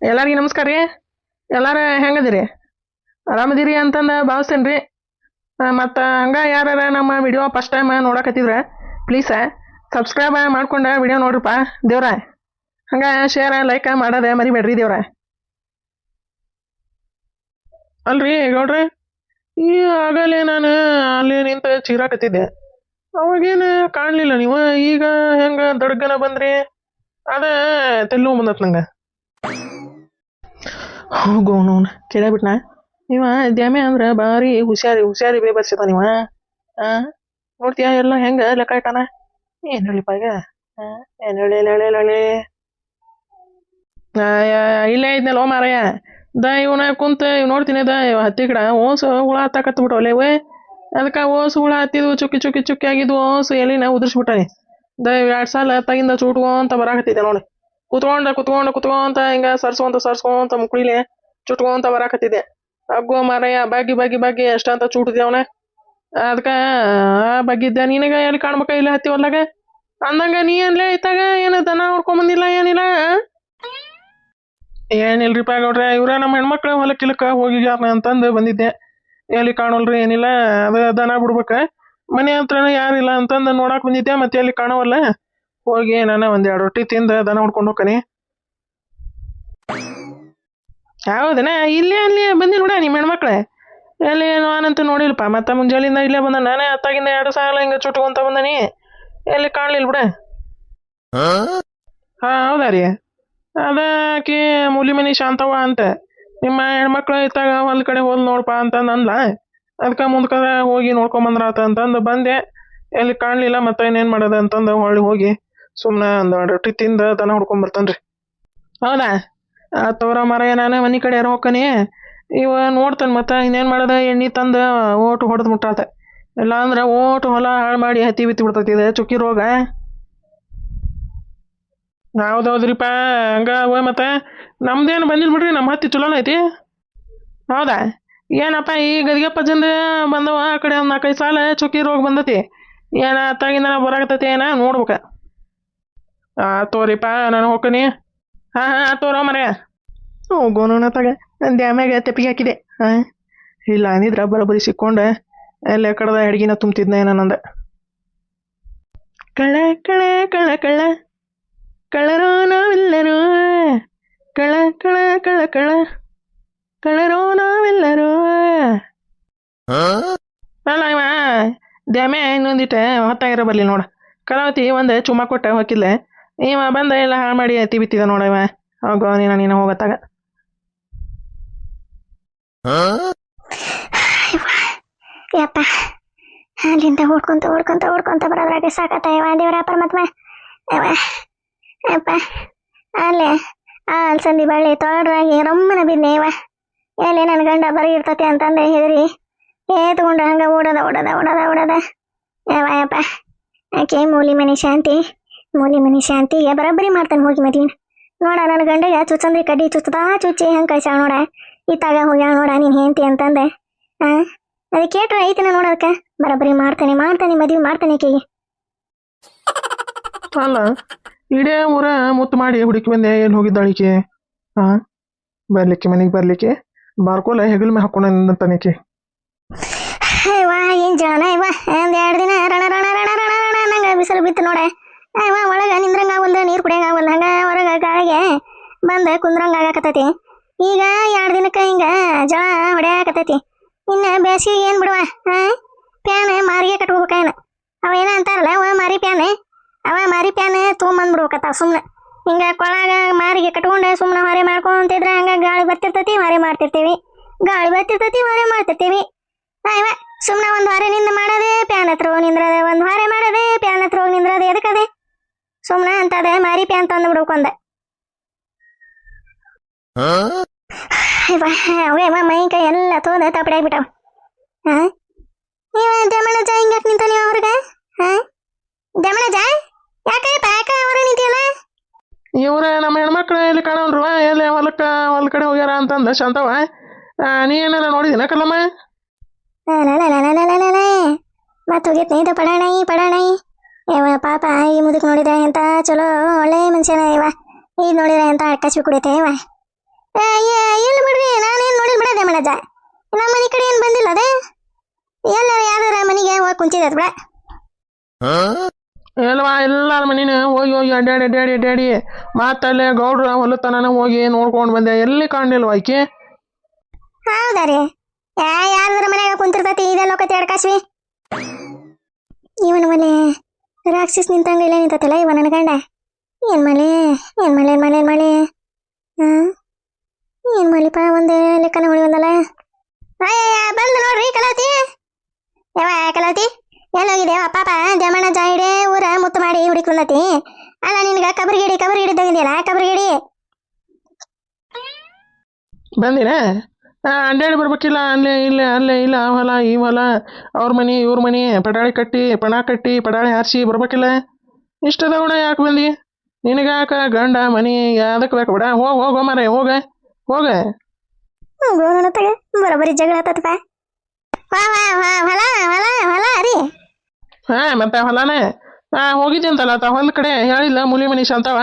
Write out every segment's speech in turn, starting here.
ಎಲ್ಲರಿಗೂ ನಮಸ್ಕಾರ ರೀ. ಎಲ್ಲಾರ ಹೆಂಗದಿರಿ? ಆರಾಮದಿರಿ ಅಂತಂದು ಭಾವಿಸ್ತೇನೆ ರೀ. ಮತ್ತು ಹಂಗೆ ಯಾರು ನಮ್ಮ video first time ನೋಡಕತ್ತಿದ್ರೆ please subscribe ಮಾಡ್ಕೊಂಡು ವಿಡಿಯೋ ನೋಡ್ರಿಪ್ಪ ದೇವ್ರ. ಹಂಗೆ ಶೇರ್ ಲೈಕ್ ಮಾಡೋದೇ ಮರಿಬೇಡ್ರಿ ದೇವ್ರ. ಅಲ್ರಿ ಗೌಡ್ರಿ, ಈ ಆಗಲೇ ನಾನು ಅಲ್ಲಿ ನಿಂತು ಚೀರಾಕತ್ತಿದ್ದೆ, ಅವಾಗೇನು ಕಾಣಲಿಲ್ಲ ನೀವು. ಈಗ ಹೆಂಗೆ ದಡ್ಗನ ಬಂದ್ರಿ? ಅದ ತೆಲ್ಲು ಬಂದತ್ ನಂಗೆ. ಹೋಗೋನು ಕೇಳಬಿಟ್ನ ನೀವ. ದ್ಯಾಮೆ ಅಂದ್ರೆ ಭಾರಿ ಹುಷಾರಿ ಬೇಬರ್ಸಿದ ನೀವ. ನೋಡ್ತೀಯ ಎಲ್ಲ ಹೆಂಗ ಲೆಕ್ಕ ಇಟ್ಟಾನ. ಏನು ಹೇಳಿಪ್ಪ ಈಗ? ಏನು ಹೇಳಿ ಇಲ್ಲೇ ಇದ್ನಲ್ಲ ಓ ಮಾರಯ್ಯ. ಇವನ ಕುಂತ ಇವ್ ನೋಡ್ತೀನಿ ಹತ್ತಿ ಗಿಡ ಓಸು ಹುಳ ಹತ್ತಾಕತ್ಬಿಟ್ಟು ಅಲ್ಲೇ. ಅದಕ್ಕೆ ಓಸು ಹುಳ ಹತ್ತಿದ್ವು, ಚುಕ್ಕಿ ಆಗಿದ್ವು. ಓಸು ಎಲಿನ ಉದುರ್ಸ್ಬಿಟ್ಟಾನೆ. 2 ಸಲ ತಗಿಂದ ಚೂಟ್ಕೊಂತ ಬರಾಕತ್ತಿದ್ದೆ ನೋಡಿ. ಕುತ್ಕೊಂತ ಹಿಂಗ ಸರ್ಸ್ಕೊಂತ ಮುಕ್ಳಿಲೆ ಚುಟ್ಕೊಂತ ಬರಾಕತ್ತಿದ್ದೆ. ಅಗ್ಗೋ ಮಾರಯ್ಯ, ಬಾಗಿ ಎಷ್ಟಂತ ಚೂಟಿದೆ ಅವನ. ಅದಕ್ಕ ಬಗ್ಗಿದ್ದೆ. ನಿನಗ ಎಲ್ಲಿ ಕಾಣ್ಬೇಕ ಇಲ್ಲ ಹತ್ತಿ ಹೊಲ್ದಾಗ ಅಂದಂಗ. ನೀ ಅಲ್ಲೇ ಇತ್ತಾಗ ಏನು ದನ ಹೊಡ್ಕೊಂಬಂದಿಲ್ಲ ಏನಿಲ್ಲ? ಏನಿಲ್ರಿಪ್ಪ ಗೌಡ್ರೆ, ಇವ್ರ ನಮ್ಮ ಹೆಣ್ಮಕ್ಳು ಹೊಲಕ್ಕಿಲಕ್ಕ ಹೋಗಿಗ್ಯಾರ ಅಂತಂದು ಬಂದಿದ್ದೆ. ಎಲ್ಲಿ ಕಾಣೋಲ್ರಿ ಏನಿಲ್ಲ. ಅದ ದನ ಬಿಡ್ಬೇಕ, ಮನೆ ಹತ್ರನ ಯಾರಿಲ್ಲ ಅಂತಂದು ನೋಡಾಕ್ ಬಂದಿದ್ದೆ. ಮತ್ತೆ ಎಲ್ಲಿ ಕಾಣವಲ್ಲ. ಹೋಗಿ ನಾನು 1-2 ರೊಟ್ಟಿ ತಿಂದ ದನ ಹೊಡ್ಕೊಂಡು ಹೋಗ್ತಾನೆ. ಹೌದನ? ಇಲ್ಲೇ ಅಲ್ಲಿ ಬಂದಿಲ್ಲ ಬಿಡ ನಿಮ್ಮ ಹೆಣ್ಮಕ್ಳೆ. ಎಲ್ಲಿ ನಾನಂತೂ ನೋಡಿಲ್ಪ. ಮತ್ತೆ ಮುಂಜಾಲಿಂದ ಇಲ್ಲೇ ಬಂದ. ನಾನೇ ಹತ್ತಾಗಿಂದ 2 ಸಲ ಹಿಂಗ ಚುಟ್ಕೊಂತ ಬಂದನಿ. ಎಲ್ಲಿ ಕಾಣ್ಲಿಲ್ಲ ಬಿಡ. ಹೌದಾ ರೀ. ಅದಕ್ಕೆ ಮೂಲಿ ಮನಿ ಶಾಂತವ್ವ ಅಂತ ನಿಮ್ಮ ಹೆಣ್ಮಕ್ಳು ಇತ್ತಾಗ ಹೊಲ್ ಕಡೆ ಹೋದ್ ನೋಡ್ಪ ಅಂತಂದು ಅಂದ್ಲ. ಅದಕ್ಕೆ ಮುಂದ್ಕದ ಹೋಗಿ ನೋಡ್ಕೊಂಬಂದ್ರಾತ ಅಂತಂದು ಬಂದೆ. ಎಲ್ಲಿ ಕಾಣಲಿಲ್ಲ. ಮತ್ತೆ ಇನ್ನೇನು ಮಾಡೋದು ಅಂತಂದು ಹೊಳ್ಳಿ ಹೋಗಿ ಸುಮ್ಮನೆ 1-2 ರೊಟ್ಟಿ ತಿಂದ ದನ ಹೊಡ್ಕೊಂಬರ್ತನ್ರಿ. ಹೌದಾ? ತೋರ ಮರ ನಾನು ಮನೆ ಕಡೆ ಯಾರು ಹೋಗ್ಕನಿ. ಇವ ನೋಡ್ತಾನೆ. ಮತ್ತೆ ಇನ್ನೇನು ಮಾಡೋದ, ಎಣ್ಣೆ ತಂದು ಓಟು ಹೊಡೆದು ಮುಟ್ಟಾತ. ಇಲ್ಲ ಅಂದ್ರೆ ಓಟು ಹೊಲ ಹಾಳು ಮಾಡಿ ಹತ್ತಿ ಬಿತ್ತಿ ಬಿಡ್ತೈತಿ ಚುಕ್ಕಿ ರೋಗ. ಹೌದೌದ್ರಿಪ್ಪ. ಹಂಗ ಮತ್ತೆ ನಮ್ದೇನು ಬಂದಿಲ್ಲ ಬಿಡ್ರಿ. ನಮ್ಮ ಹತ್ತಿ ಚಲೋನ ಐತಿ. ಹೌದಾ? ಏನಪ್ಪ ಈ ಗದಿಗೆಪ್ಪ ಜನ ಬಂದವ ಆ ಕಡೆ 1 4-5 ಸಾಲ ಚುಕ್ಕಿ ರೋಗ ಬಂದತಿ. ಏನ ಅತ್ತಾಗಿಂದ ಬರಾಕತ್ತೈತಿ ಏನ ನೋಡ್ಬೇಕ. ತೋರಿಪ್ಪ ನಾನು ಹೋಗ್ಕನಿ. ತೋರ ಮರ ಹೋಗೋಣ ತಗ. ಡ್ಯಾಮ್ಯಾಗ ತೆಪ್ಪಿಗೆ ಹಾಕಿದೆ. ಇಲ್ಲ ಅಂದಿದ್ರ ಬರೋಬ್ಬರಿ ಸಿಕ್ಕೊಂಡೆ ಎಲ್ಲ ಕಡದ ಅಡ್ಗಿನ ತುಂಬ್ತಿದ್ನ ಏನಂದ. ಕಳ್ಳ ಕಳ್ಳ ಕಳ್ಳ ಕಳ್ಳ ಕಳ್ಳರೋ ನಾವೆಲ್ಲರೂ, ಕಳ್ಳ ಕಳ್ಳ ಕಳ್ಳ ಕಳ್ಳ ಕಳ್ಳರೋ ನಾವೆಲ್ಲರೂ. ಅಲ್ಲ ಇವ ದ್ಯಾಮೆ ಇನ್ನೊಂದಿಟ್ಟೆ ಹೊತ್ತಾಗಿರೋ ಬರ್ಲಿ ನೋಡ. ಕಲಾವತಿ ಒಂದು ಚುಮ್ಮ ಕೊಟ್ಟ ಹೊಕ್ಕಿದ್ಲೆ. ಇವ ಬಂದ ಎಲ್ಲ ಹಾಳು ಮಾಡಿ ಎತ್ತಿ ಬಿತ್ತಿದ ನೋಡ ಇವ. ಹೋಗೋ ನೀನು ಹೋಗತ್ತಾಗ. ಯಪ್ಪ, ಅಲ್ಲಿಂದ ಓಡ್ಕೊಂತ ಬರೋದ್ರಾಗೆ ಸಾಕತ್ತಾಯವ ದೇವರ ಪರಮಾತ್ಮ. ಯಪ್ಪ ಅಲ್ಲೇ ಅಲ್ಸಂದಿ ಬಳ್ಳಿ ತೊಳ್ರಾಗಿ ರಮ್ಮನ ಬಿದ್ನೇವ. ಎಲ್ಲಿ ನನ್ನ ಗಂಡ ಬರೀ ಇರ್ತತಿ ಅಂತಂದೆ ಹೆದರಿ ತಗೊಂಡು ಹಂಗ ಓಡದ. ಯಪ್ಪ ಆಕೆ ಮೂಲಿ ಮನಿ ಶಾಂತಿಗೆ ಬರೋಬ್ಬರಿ ಮಾಡ್ತಾನೆ ಹೋಗಿ ಮದ್ವಿನ. ನೋಡ ನನ್ನ ಗಂಡಗ ಚುಚ್ಚಂದ್ರಿ ಕಡ್ಡಿ ಚುಚ್ಚಿ ಹಂಗೆ ಕಳ್ಸಾಳ ನೋಡ. ಇತ್ತಾಗ ಹೋಗ್ಯಾಳ ನೋಡ ನೀನು ಹೆಂಡತಿ ಅಂತಂದೆ. ಅದಕ್ಕೆ ಕೇಟ್ರ ಐತಿನ ನೋಡೋದಕ್ಕೆ ಬರೋಬ್ಬರಿ ಮಾಡ್ತಾನೆ ಮದ್ವಿ ಮಾಡ್ತಾನೆ ಆಕೆಗೆ. ಅಲ್ಲ ಇಡೇ ಊರ ಮುತ್ತು ಮಾಡಿ ಹುಡುಕಿ ಬಂದೆ. ಎಲ್ಲಿ ಹೋಗಿದ್ದಾಳಿಕೆ? ಮನೆಗೆ ಬರ್ಲಿಕ್ಕೆ ಬಾರ್ಕೋಲ ಹೆಗಲ್ ಮೇ ಹಾಕೊಂಡಂತಾನಿಕೆ. ಇವಾ ಏನ್ ಜನ ಇವ. 1-2 ದಿನ ರಣ ನಂಗೆ ಬಿಸಿಲು ಬಿತ್ತು ನೋಡ. ಇವ ಒಳಗೆ ನಿಂದ್ರಂಗ ಆಗವಲ್ದ, ನೀರು ಕುಡಿಯಂಗ ಆಗವಲ್ದ. ಹಂಗ ಹೊರಗೆ ಗಾಳಿಗೆ ಬಂದು ಕುಂದ್ರಂಗ ಆಗಾಕತ್ತೈತಿ. ಈಗ 2 ದಿನಕ್ಕೆ ಹಿಂಗ ಜಳ ಹೊಡೆಯಾಕತ್ತೈತಿ. ಇನ್ನು ಬೇಸಿಗೆ ಏನು ಬಿಡುವ, ಪ್ಯಾನ್ ಮಾರಿಗೆ ಕಟ್ಕೋಬೇಕೇನು? ಅವೇನ ಅಂತಾರಲ್ಲ ಮಾರಿ ಪ್ಯಾನ್ ತೊಗೊಂಬಂದ್ಬಿಡ್ಬೇಕತ್ತ. ಸುಮ್ಮನೆ ಹಿಂಗೆ ಕೊಳಗ ಮಾರಿಗೆ ಕಟ್ಕೊಂಡೆ ಸುಮ್ಮನೆ ಹೊರೆ ಮಾಡ್ಕೊಂತಿದ್ರೆ ಹಂಗೆ ಗಾಳಿ ಬರ್ತಿರ್ತೈತಿ, ಹೊರೆ ಮಾಡ್ತಿರ್ತೀವಿ. ಹೊರೆ ಮಾಡ್ತಿರ್ತೀವಿ. ಇವ ಸುಮ್ಮನೆ 1 ವಾರ ನಿಂದ ಮಾಡೋದೆ, ಪ್ಯಾನ್ ಹತ್ರ ಹೋಗಿ ನಿಂದ್ರದೆ, 1 ವಾರ ಮಾಡೋದೆ, ಪ್ಯಾನ್ ಹತ್ರ ಹೋಗಿ ನಿಂದ್ರದೆ. ಎದಕ್ಕದೆ ಸುಮ್ಮನೆ ಅಂತದೆ ಮಾರಿ ಪ್ಯಾನ್ ತಂದು ಬಿಡ್ಬೇಕೊಂದೆ. ಇವ ಮೈ ಕೈ ಎಲ್ಲ ತೋದೆ ತಪ್ಪಡೆ ಆಗ್ಬಿಟ್ಟವ. ಇವ ದಮಣಜ ಹಿಂಗ್ಯಾಕೆ ನಿಂತ ನೀವು ಅವ್ರಿಗೆ? ದಮಣಜ ಯಾಕೆ ಹೊರ ನಿಂತಿಯಲ್ಲ? ಇವ್ರ ನಮ್ಮ ಹೆಣ್ಮಕ್ಳು ಎಲ್ಲಿ ಕಾಣಲ್ರುವ. ಎಲ್ಲಿ ಹೊಲ ಕಡೆ ಹೋಗ್ಯಾರ ಅಂತಂದ ಶಾಂತವ. ನೀ ಏನಾರ ನೋಡಿದಿನ ಕಲ್ಲಮ್ಮ? ಮತ್ತೆ ಹೋಗಿತ್ನ ಇದು ಪಡಾಣೈ. ಇವ ಪಾಪ ಈ ಮುದುಕ್ ನೋಡಿದ್ರೆ ಎಂತ ಚಲೋ ಒಳ್ಳೆ ಮನುಷ್ಯನ ಇವ. ಇದು ನೋಡಿದ್ರೆ ಎಂತ ಅಕ್ಕಸಿ ಕುಡಿತೆ ಇವ. ಇಲ್ಲ ಬಿಡ್ರಿ, ನಾನೇನು ನೋಡಿಲ್ ಬಿಡದೆ ಮನಜ. ನಮ್ಮ ಮನೆ ಕಡೆ ಏನು ಬಂದಿಲ್ಲ ಅದೇ. ಎಲ್ಲಾರ ಯಾವ್ದಾರ ಮನೆಗೆ ಹೋಗಿ ಕುಂತಿದೆ ಬಿಡ. ಎಲ್ಲವಾ ಎಲ್ಲಾರ ಮನಿನ ಹೋಗಿ ಹೋಗಿ ಅಡ್ಡಾಡಿ ಅಡ್ಡಾಡಿ ಅಡ್ಡಾಡಿ ಮಾತಲ್ಲೇ ಗೌಡ್ರ ಹೊಲತನ ಹೋಗಿ ನೋಡ್ಕೊಂಡು ಬಂದೆ, ಎಲ್ಲಿ ಕಾಣಲಿಲ್ವ ಆಕಿ. ಹೌದಾ ರೀ? ಯಾರ್ದಾರ ಮನ್ಯಾಗ ಕುಂತಿರ್ತೈತಿ ಇದೆಲ್ಲ ಕತೆ ಅಡ್ಕಾಸ್ವಿ. ಇವನ ಮನೆ ರಾಕ್ಷಸ್ ನಿಂತಂಗ ಇಲ್ಲ ನಿಂತತಿಲ್ಲ ಇವ ನನ್ನ ಗಂಡ. ಏನ್ ಮಳೆ ಏನ್ ಮಳೆ ಏನ್ ಮಳೆ ಏನ್ ಮಳೆ ಏನ್ ಮಳಿಪ ಒಂದು ಲೆಕ್ಕನ ಹೊಳಿ ಒಂದಲ್ಲ. ಬಂದು ನೋಡ್ರಿ ಕಲಾವತಿ. ಯಾವ ಕಲಾವತಿ ಎಲ್ಲೋಗಿದೆ ಪಾಪ? ಜಮಣ ಜಾಯಿಡೆ ಊರ ಮುತ್ತು ಮಾಡಿ ಹುಡುಕಿ ಬಂದತಿ. ಅಲ್ಲ ನಿನ್ಗ ಕಬರ್ಗಿಡಿ ತಗೊಂಡಿಯಲ್ಲ ಕಬರ್ಗಿಡಿ. ಬಂದಿನ ಅಡ್ಡಾಡಿ ಬರ್ಬೇಕಿಲ್ಲ, ಅಲ್ಲೇ ಇಲ್ಲ ಆ ಹೊಲ ಈ ಹೊಲ ಅವ್ರ ಮನೆ ಇವ್ರ ಮನೆ ಪಡಾಳಿ ಕಟ್ಟಿ ಪಣ ಕಟ್ಟಿ ಪಡಾಳಿ ಹಾರಿಸಿ ಬರ್ಬೇಕಿಲ್ಲ. ಇಷ್ಟದ ಕೂಡ ಯಾಕೆ ಬಂದಿ? ನಿನಗಾಕ ಗಂಡ ಮನಿ ಯಾವ್ದಕ್ಕೆ ಬೇಕು ಬಿಡ. ಹೋಗ ಮಾರೇ ಹೋಗ ತಗ ಬರೋಬರಿ ಜಗಳ ಆತಪ್ಪ. ಹೊಲ ಹೊಲ ಹೊಲ ರೀ. ಮತ್ತೆ ಹೊಲನೇ ಹೋಗಿದ್ದೆ ಅಂತಲ್ಲ ಹೊಲದ ಕಡೆ ಹೇಳಿಲ್ಲ ಮುಲಿ ಮನಿ ಶಾಂತವ.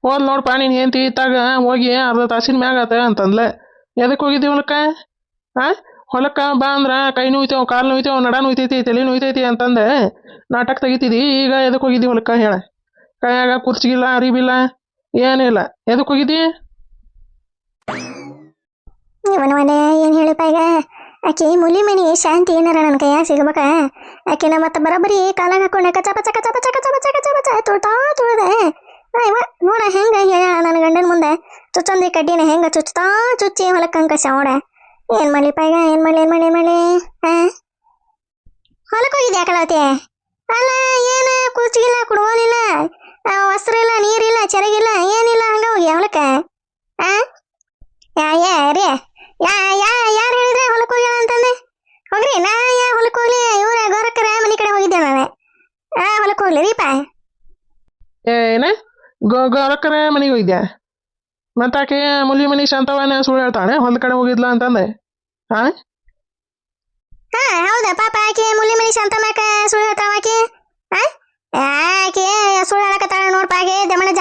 ಹೋದ್ ನೋಡ್ಪ ನೀನು ಹೆಂಡತಿ ಇತ್ತಾಗ ಹೋಗಿ ಅರ್ಧ ತಾಸಿನ ಮ್ಯಾಗ ಆತ ಅಂತಂದ್ಲ. ಎದಕ್ಕೆ ಹೋಗಿದ್ದಿ ಹೊಲಕ್ಕ? ಹೊಲಕ್ಕ ಬಾ ಅಂದ್ರ ಕೈ ನೋಯ್ತೇವ್, ಕಾಲು ನೋಯ್ತೇವ್, ನಡ ನೋಯ್ತೈತಿ, ತಲೆ ನೋಯ್ತೈತಿ ಅಂತಂದೆ ನಾಟಕ ತೆಗಿತಿದಿ. ಈಗ ಎದಕ್ಕೆ ಹೋಗಿದ್ದಿ ಹೊಲಕ್ಕ ಹೇಳ? ಕೈಯಾಗ ಕುರ್ಚಿಗಿಲ್ಲ, ಅರಿಬಿಲ್ಲ, ಏನಿಲ್ಲ. ಎದಕ್ಕೆ ಹೋಗಿದ್ದಿ? ಇವನ ಮನೆ ಏನ್ ಹೇಳಿಪ್ಪ ಈಗ? ಆಕೆ ಮುಲಿ ಮನಿ ಶಾಂತಿ ಏನಾರ ನನ್ನ ಕೈಯಾಗ ಸಿಗ್ಬೇಕ. ಆಕೆನ ಮತ್ತೆ ಬರೋಬ್ಬರಿ ಕಾಲಾಗ ಹಾಕೊಂಡೆ ಕಚ ಪಚ ಕಚ ಪಚ ಕಚ ಪಚ ಕಚ ಪಚ ತುಳ್ದೆ. ಇವ ನೋಡ ಹೆಂಗ ಹೇಳ ನನ್ನ ಗಂಡನ ಮುಂದೆ ಚುಚ್ಚೊಂದಿ ಕಡ್ಡಿನ ಹೆಂಗ ಚುಚ್ಚಿ ಹೊಲಕ್ಕ ಅಂಕಶ ನೋಡ. ಏನ್ ಮಾಡ್ಲಿಪ್ಪ ಈಗ? ಏನ್ ಮಾಡ್ಲಿ ಹೊಲಕ್ಕೆ ಹೋಗಿದ್ಯಾ ಕಲಾವತಿ? ಅಲ್ಲ ಏನ ಕುರ್ಚಿಗಿಲ್ಲ, ಕುಡ್ಗೋಲಿಲ್ಲ, ವಸ್ತ್ರ ಇಲ್ಲ, ನೀರಿಲ್ಲ, ಚೆರಗಿಲ್ಲ, ಏನಿಲ್ಲ, ಹಂಗ ಹೋಗಿ ಹೊಲಕ್ಕ? ಯಾರು ಹೇಳಿದ್ರೆ ಹೊಲಕ್ಕೆ ಹೋಗ್ಯಾಳ ಅಂತಂದೆ? ಹೋಗ್ರಿ, ನಾ ಹೊಲಕ್ಕೆ ಹೋಗ್ಲಿ? ಇವ್ರ ಗೋರಕ್ಕರ ಮನೆ ಕಡೆ ಹೋಗಿದ್ದೆ ನಾನು. ಹೊಲಕ್ಕೆ ಹೋಗ್ಲಿ ರೀಪ? ಏನ ಗೌರಕ್ಕರ ಮನೆಗೆ ಹೋಗಿದ್ಯಾ? ಮತ್ತಾಕೆ ಮುಲಿ ಮನಿ ಶಾಂತವನ ಸುಳ್ಳು ಹೇಳ್ತಾಳೆ ಹೊಲದ ಕಡೆ ಹೋಗಿದ್ಲ ಅಂತಂದೆ. ಹೌದಾ ಪಾಪ? ಆಕೆ ಮುಲಿ ಮನಿ ಶಾಂತಮ್ಯಾಕ ಸುಳ್ಳು ಹೇಳ್ತಾವ ಆಕೆ? ಆಕೆ ಸುಳ್ಳು ಹೇಳಕತ್ತಾಳ ನೋಡ್ಪ. ಆಕೆ ದಮಣಜ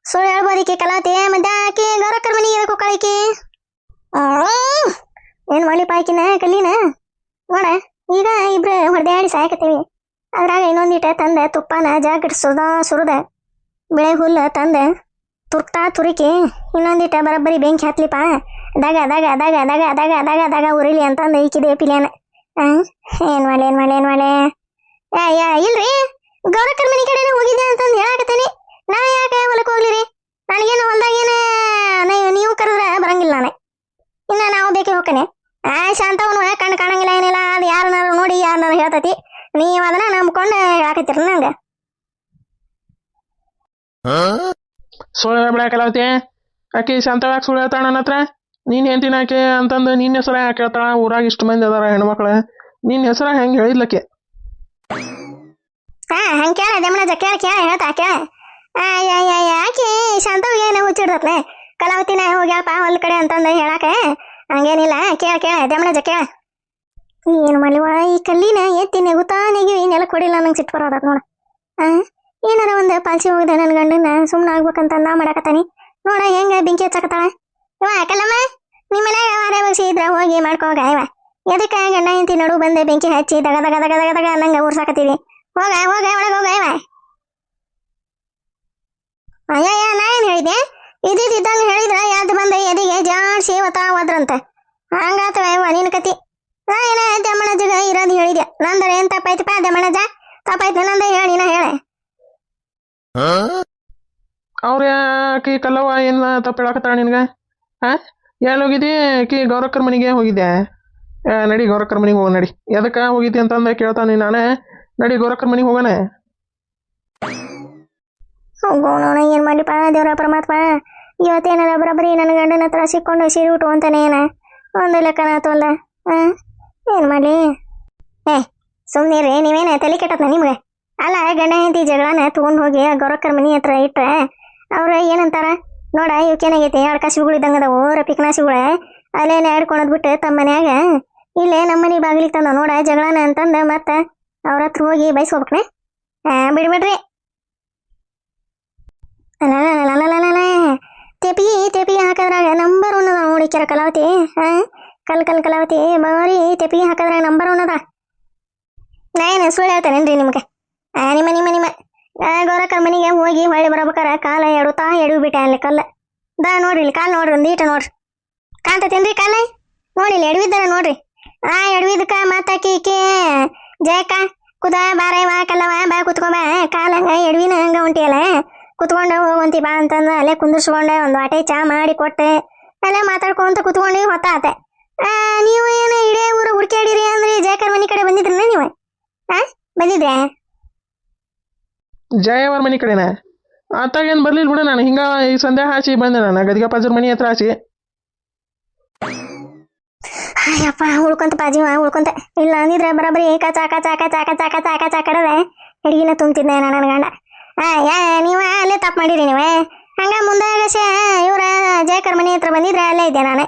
ಸುಳ್ಳು ಹೇಳ್ಬೋದಿಕ್ಕೆ ಕಲಾವತಿ. ಮತ್ತೆ ಆಕೆ ಗೌರಕ್ಕರ ಮನೆಗೆ ಎದಕ್ಕೆ ಹೋಗ್ಕಳಿಕಿ? ಏನ್ ಮಾಡ್ಲಿಪ್ಪ ಆಕಿನ ಕಲ್ಲಿನ ನೋಡ. ಈಗ ಇಬ್ರು ಹೊಡೆದಾಡಿ ಸಾಯಕತ್ತೀವಿ. ಅದ್ರಾಗ ಇನ್ನೊಂದಿಟ ತಂದೆ ತುಪ್ಪನ ಜಾಗಟ್ ಸುರದ ಬೆಳೆ ಹುಲ್ಲ ತಂದೆ ತುರುಕಿ ಇನ್ನೊಂದಿಟ ಬರೋಬ್ಬರಿ ಬೆಂಕಿ ಹತ್ಲಿಪ್ಪ. ದಗ ಉರಿಲಿ ಅಂತಂದು ಈಕಿದೆ ಪಿಲಿಯನ. ಏನ್ ಮಾಡೆ ಇಲ್ರಿ, ಗೌರಕ್ಕರ ಮನೆ ಕಡೆನೇ ಹೋಗಿದ್ದೆ ಅಂತಂದು ಹೇಳಾಕತ್ತೇನಿ. ನಾ ಯಾಕೆ ಹೊಲಕ್ಕೆ ಹೋಗ್ಲಿರಿ? ನನಗೇನು ಹೊಲ್ದಾಗೇನ ನೀವು ಕರೆದ್ರೆ ಬರಂಗಿಲ್ಲ ನಾನೇ. ಇನ್ನ ನಾವು ಬೇಕೇ ಹೋಗ್ಕನೆ. ಶಾಂತವನು ಕಣ್ಣು ಕಾಣಂಗಿಲ್ಲ, ಏನಿಲ್ಲ. ಅದು ಯಾರನ್ನಾರು ನೋಡಿ ಯಾರನ್ನಾರು ಹೇಳ್ತೈತಿ. ನೀವು ಅದನ್ನ ನಂಬ್ಕೊಂಡು ಹೇಳಾಕತ್ತೀರ ನಂಗೆ. ಸುಳ್ಳು ಹೇಳ್ಬಿಡ ಕಲಾವತಿ. ಆಕೆ ಶಾಂತವ್ಯಾಕೆ ಸುಳ್ಳು ಹೇಳ್ತಾಳ ನನ್ನ ಹತ್ರ? ನೀನ್ ಹೆಂಡತಿನ ಆಕೆ ಅಂತಂದು ನಿನ್ನ ಹೆಸರ ಯಾಕೆ ಹೇಳ್ತಾಳ? ಊರಾಗ ಇಷ್ಟು ಮಂದಿ ಅದಾರ ಹೆಣ್ಮಕ್ಳು, ನಿನ್ನ ಹೆಸರ ಹೆಂಗೆ ಹೇಳಿದ್ಲಕ್ಕೆ? ಹಂಗೆ ಕೇಳ ದಮಣಜ, ಕೇಳ ಹೇಳ್ತಾ ಕೇಳ. ಆಕೆ ಶಾಂತವ್ಗೆ ಏನೋ ಹುಚ್ಚಿಡ್ದತ್ಲೆ ಕಲಾವತಿನ ಹೋಗ್ಯಾಪ ಹೊಲ ಕಡೆ ಅಂತಂದು ಹೇಳಾಕ. ಹಂಗೇನಿಲ್ಲ, ಕೇಳ ದಮಣಜ ಕೇಳ. ಏನು ಮಾಡ್ಲಿವ ಈ ಕಲ್ಲಿನ ಎತ್ತಿ ನೆಗುತ್ತಾನೆಗಿ ನೆಲ ಕೊಡಿಲ್ಲ ನಂಗೆ ಸಿಟ್ಟು ಬರೋದ ನೋಡ. ಏನಾರ ಒಂದು ಪಾಲ್ಸಿ ಹೋಗಿದೆ ನನ್ನ ಗಂಡನ ಸುಮ್ಮನೆ ಆಗ್ಬೇಕಂತ ನಾ ಮಾಡಾಕತ್ತಾನಿ. ನೋಡ ಹೆಂಗ ಬೆಂಕಿ ಹಚ್ಚಾಕತ್ತಾಳ. ಇವ ಕಲ್ಲಮ್ಮ, ನಿಮ್ಮ ಮನ್ಯಾಗ ವಾರ ಬಗ್ಸಿ ಇದ್ರ ಹೋಗಿ ಮಾಡ್ಕೋಗ. ಇವ ಎದಕ್ಕೆ ಗಂಡ ಹೆಂಡತಿ ನಡು ಬಂದೆ ಬೆಂಕಿ ಹಚ್ಚಿ ದಗ ಅನ್ನಂಗ ಊರ್ಸಾಕತ್ತೀವಿ? ಹೋಗ ಒಳಗೆ ಹೋಗ. ಇವ ನಾ ಏನ್ ಹೇಳಿದ್ದೆ? ಇದ್ದಂಗ ಹೇಳಿದ್ರ ಯಾವ್ದು ಬಂದ ಎದಿಗೆ ಜಾಡ್ಸಿ ಒದ್ರಂತ ಹಂಗಾತವ ಇವ ನಿನ್ ಕತಿ. ನಾ ಏನ ದಮಣಜಗ ಇರೋದು ಹೇಳಿದ್ಯ. ನಂದರ ಏನ್ ತಪ್ಪಾಯ್ತಪ್ಪ ದಮಣಜ? ತಪ್ಪಾಯ್ತು ನಂದ ಹೇಳಿ ನಾ ಹೇಳ. ಅವ್ರ ಆಕಿ ಕಲ್ಲವ್ವ ಏನ ತಪ್ಪು ಹೇಳಕತ್ತಾಳ ನಿನ್ಗ? ಹೋಗಿದ್ದಿ? ಆಕಿ ಗೌರಕ್ಕರ ಮನೆಗೆ ಹೋಗಿದ್ದೆ. ನಡಿ ಗೌರಕ್ಕರ ಮನೆಗೆ ಹೋಗೋಣ ನಡಿ. ಎದಕ್ಕೆ ಹೋಗಿದ್ದಿ ಅಂತಂದ ಕೇಳ್ತಾನೆ ನಾನೇ. ನಡಿ ಗೌರಕ್ಕರ ಮನೆಗೆ ಹೋಗೋಣ. ಹೋಗೋಣ. ಏನ್ ಮಾಡ್ಲಿಪ್ಪ ದೇವ್ರ ಪರಮಾತ್ಮ, ಇವತ್ತೇನಾರ ಬರೋಬ್ಬರಿ ನನ್ನ ಗಂಡನ ಹತ್ರ ಸಿಕ್ಕೊಂಡು ಸೀರೆ ಉಟ್ಟು ಅಂತಾನೆ ಏನ ಒಂದು ಲೆಕ್ಕನ ಆತವಲ್ಲ. ಏನ್ ಮಾಡ್ಲಿ? ಸುಮ್ಮನಿರಿ, ನೀವೇನ ತಲೆ ಕೆಟ್ಟತ್ನ ನಿಮ್ಗೆ? ಅಲ್ಲ, ಗಂಡ ಹೆಂಡತಿ ಜಗಳನ ತಗೊಂಡು ಹೋಗಿ ಗೌರಕ್ಕರ ಮನಿ ಹತ್ರ ಇಟ್ರೆ ಅವ್ರ ಏನಂತಾರ ನೋಡ, ಇವಕ್ಕೇನಾಗೈತಿ ಅಡ್ಕಾಸಿಗಳು ಇದ್ದಂಗದವು ರಪಿಕ್ನಾಸಿಗಳು ಅಲ್ಲೇನೆ ಆಡ್ಕೊಳದ್ ಬಿಟ್ಟು ತಮ್ಮ ಮನ್ಯಾಗ ಇಲ್ಲೇ ನಮ್ಮ ಮನೆ ಬಾಗಿಲಿಗೆ ತಂದ ನೋಡ ಜಗಳನ ಅಂತಂದ ಮತ್ತ ಅವ್ರ ಹತ್ರ ಹೋಗಿ ಬಯಸ್ಕೋಬೇಕ್ನೆ. ಬಿಡ್ಬಿಡ್ರಿ. ತೆಪಿ ಹಾಕದ್ರಾಗ ನಂಬರ್ ಒನ್ ಅದ ನೋಡಿ ಕೆರ ಕಲಾವತಿ. ಹಾ ಕಲ್ ಕಲಾವತಿ ಬಾರಿ ತೆಪಿ ಹಾಕದ್ರಾಗ ನಂಬರ್ ಒನ್ ಅದ. ನಾನು ಸುಳ್ಳು ಹೇಳ್ತೇನೇನ್ರಿ ನಿಮ್ಗೆ? ನಿಮ್ಮ ಗೌರಕ್ಕ ಮನೆಗೆ ಹೋಗಿ ಹೊಳ್ಳಿ ಬರಬೇಕಾರ ಕಾಲ ಎಡವಿ ಬಿಟ್ಟೆ ಅಲ್ಲಿ ಕಲ್ಲ. ನೋಡ್ರಿ ಇಲ್ಲಿ ಕಾಲು ನೋಡ್ರಿ ಒಂದೀಟ ನೋಡ್ರಿ ಕಾಣ್ತತೇನ್ರಿ ಕಾಲ ನೋಡಿ ಇಲ್ಲಿ ಎಡವಿದ್ದಾರ ನೋಡ್ರಿ. ಎಡವಿದಕ್ಕ ಮಾತಾಕಿ ಈಕಿ ಜಯಕ್ಕ ಕುದ ಬಾರವ ಕಲ್ಲವ ಬಾ ಕುತ್ಕೊಂಬ ಕಾಲಂಗ ಎಡವಿನ ಹಂಗ ಹೊಂಟಿಯಲ್ಲ ಕುತ್ಕೊಂಡು ಹೋಗಂತಿ ಬಾ ಅಂತಂದು ಅಲ್ಲೇ ಕುಂದಿರ್ಸ್ಕೊಂಡೆ ಒಂದು ವಾಟೆ ಚಾ ಮಾಡಿ ಕೊಟ್ಟೆ ಅಲ್ಲೇ ಮಾತಾಡ್ಕೊಂತ ಕುತ್ಕೊಂಡು ಹೊತ್ತಾತೆ. ನೀವು ಏನು ಇಡೇ ಊರು ಹುಡ್ಕ್ಯಾಡಿರಿ ಅಂದ್ರೆ ಜಯಕರ್ ಮನೆ ಕಡೆ ಬಂದಿದ್ರನ ನೀವು? ಬಂದಿದ್ರೆ ಜಯವ್ರ ಮನೆ ಕಡೆನ ಆತಾಗೇನು ಬರ್ಲಿಲ್ಲ ಬಿಡು. ನಾನು ಹಿಂಗ ಈ ಸಂಧ್ಯಾ ಹಾಸಿ ಬಂದೆ ನಾನು ಗದಿಗೆ ಪಜರ್ ಮನೆ ಹತ್ರ ಹಾಸಿ. ಅಯ್ಯಪ್ಪ ಉಳ್ಕೊಂತ ಪಾಜಿವ ಉಳ್ಕೊಂತ ಇಲ್ಲ ಅಂದಿದ್ರೆ ಬರೋಬ್ಬರಿ ಚಾಕಡದೆ ಅಡಿಗೆನ ತುಂಬ್ತಿದ್ದೆ ನನ್ನ ಗಂಡ. ನೀವ ಅಲ್ಲೇ ತಪ್ಪು ಮಾಡಿರಿ ನೀವು. ಹಂಗ ಮುಂದಾಗಸೆ ಇವ್ರ ಜಯಕರ್ ಮನೆ ಹತ್ರ ಬಂದಿದ್ರೆ ಅಲ್ಲೇ ಇದ್ದೆ ನಾನು.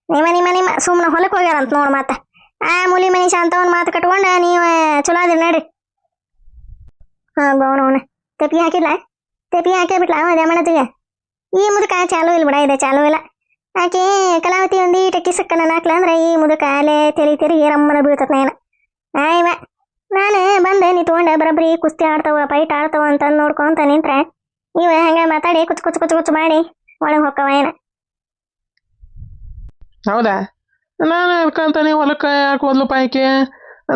ನಿಮ್ಮ ಸುಮ್ಮನೆ ಹೊಲಕ್ಕೆ ಹೋಗ್ಯಾರಂತ ನೋಡು ಮತ್ತೆ ಮೂಲಿ ಮನಿ ಶಾಂತವನ್ ಮಾತು ಕಟ್ಕೊಂಡ ನೀವು ಚಲೋ ಅದಿರಿ ನೋಡ್ರಿ. ಗೌನವನ ತೆಪ್ಪಿ ಹಾಕಿಬಿಟ್ಲ ಅದೇ ಮಾಡತ್ತಿಗೆ ಈ ಮುದುಕ ಚಾಲು ಇಲ್ಲ ಬಿಡ ಇದೆ ಚಾಲು ಇಲ್ಲ. ಆಕೆ ಕಲಾವತಿ ಒಂದೀಟ ಕಿಸಕ್ಕನ ನಾಕ್ಲ ಅಂದ್ರೆ ಈ ಮುದುಕ ಅಲೆ ತೆರಿಗೆ ರಮ್ಮನ ಬೀಳ್ತತ್ ನೇನ. ನಾನು ಬಂದೆ ನಿಂತ್ಕೊಂಡೆ ಬರಬ್ರಿ ಕುಸ್ತಿ ಆಡ್ತಾವ ಫೈಟ್ ಆಡ್ತಾವ ಅಂತ ನೋಡ್ಕೊಂತ ನಿಂತ್ರೆ ಇವ ಹಂಗ ಮಾತಾಡಿ ಕುಚ್ಚು ಮಾಡಿ ಒಳಗೆ ಹೊಕ್ಕವ ಏನ. ಹೌದಾ? ನಾನು ಅದಕ್ಕಂತಾನೆ ಹೊಲಕ್ಕೆ ಯಾಕೆ ಹೋದ್ಲು ಪಾಯ್ಕೆ?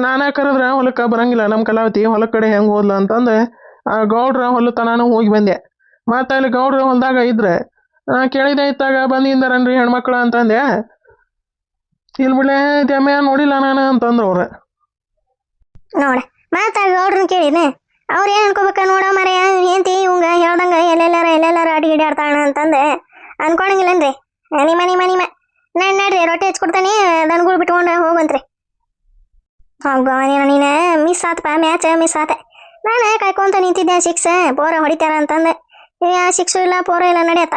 ನಾನೇ ಕರೆದ್ರೆ ಹೊಲಕ್ಕೆ ಬರಂಗಿಲ್ಲ ನಮ್ಮ ಕಲಾವತಿ ಹೊಲಕ್ಕೆ ಕಡೆ ಹೆಂಗೆ ಹೋದ್ಲು ಅಂತಂದು ಆ ಗೌಡ್ರ ಹೊಲತನಾನು ಹೋಗಿ ಬಂದೆ. ಮತ್ತೆ ಅಲ್ಲಿ ಗೌಡ್ರ ಹೊಲದಾಗ ಇದ್ರೆ ಕೇಳಿದೆ ಇತ್ತಾಗ ಬಂದಿಂದಾರನ್ರಿ ಹೆಣ್ಮಕ್ಳು ಅಂತಂದೆ. ಇಲ್ಲಿ ಬಿಡ್ಲೆ ದ್ಯಾಮ್ಯ ನೋಡಿಲ್ಲ ನಾನು ಅಂತಂದ್ರು ಅವ್ರು. ನೋಡ ಮಾತಾ ಗೌಡ್ರನ್ನ ಕೇಳಿದ್ನೆ ಅವ್ರು ಏನು ಅನ್ಕೋಬೇಕ ನೋಡ ಮರ ಏಂತಿ ಇವಂಗ ಹೇಳ್ದಂಗ ಎಲ್ಲೆಲ್ಲಾರ ಅಡಿಗೆ ಆಡ್ತಾಳ ಅಂತಂದೆ ಅನ್ಕೊಳಂಗಿಲ್ಲನ್ರಿ. ನಿಮ್ಮ ನಡ್ರಿ ರೊಟ್ಟಿ ಹಚ್ಕೊಡ್ತಾನೆ ದನಗಳು ಬಿಟ್ಕೊಂಡು ಹೋಗಂತ್ರಿ. ನೀನು ಮಿಸ್ ಆತಪ್ಪ ಮ್ಯಾಚ್ ಮಿಸ್ ಆತೆ. ನಾನು ಕಾಯ್ಕೊಂತ ನಿಂತಿದ್ದೆ ಸಿಕ್ಸ್ ಪೋರ ಹೊಡಿತಾರ ಅಂತಂದೆ. ಸಿಕ್ಸು ಇಲ್ಲ ಪೋರ ಇಲ್ಲ ನಡೆಯತ್ತ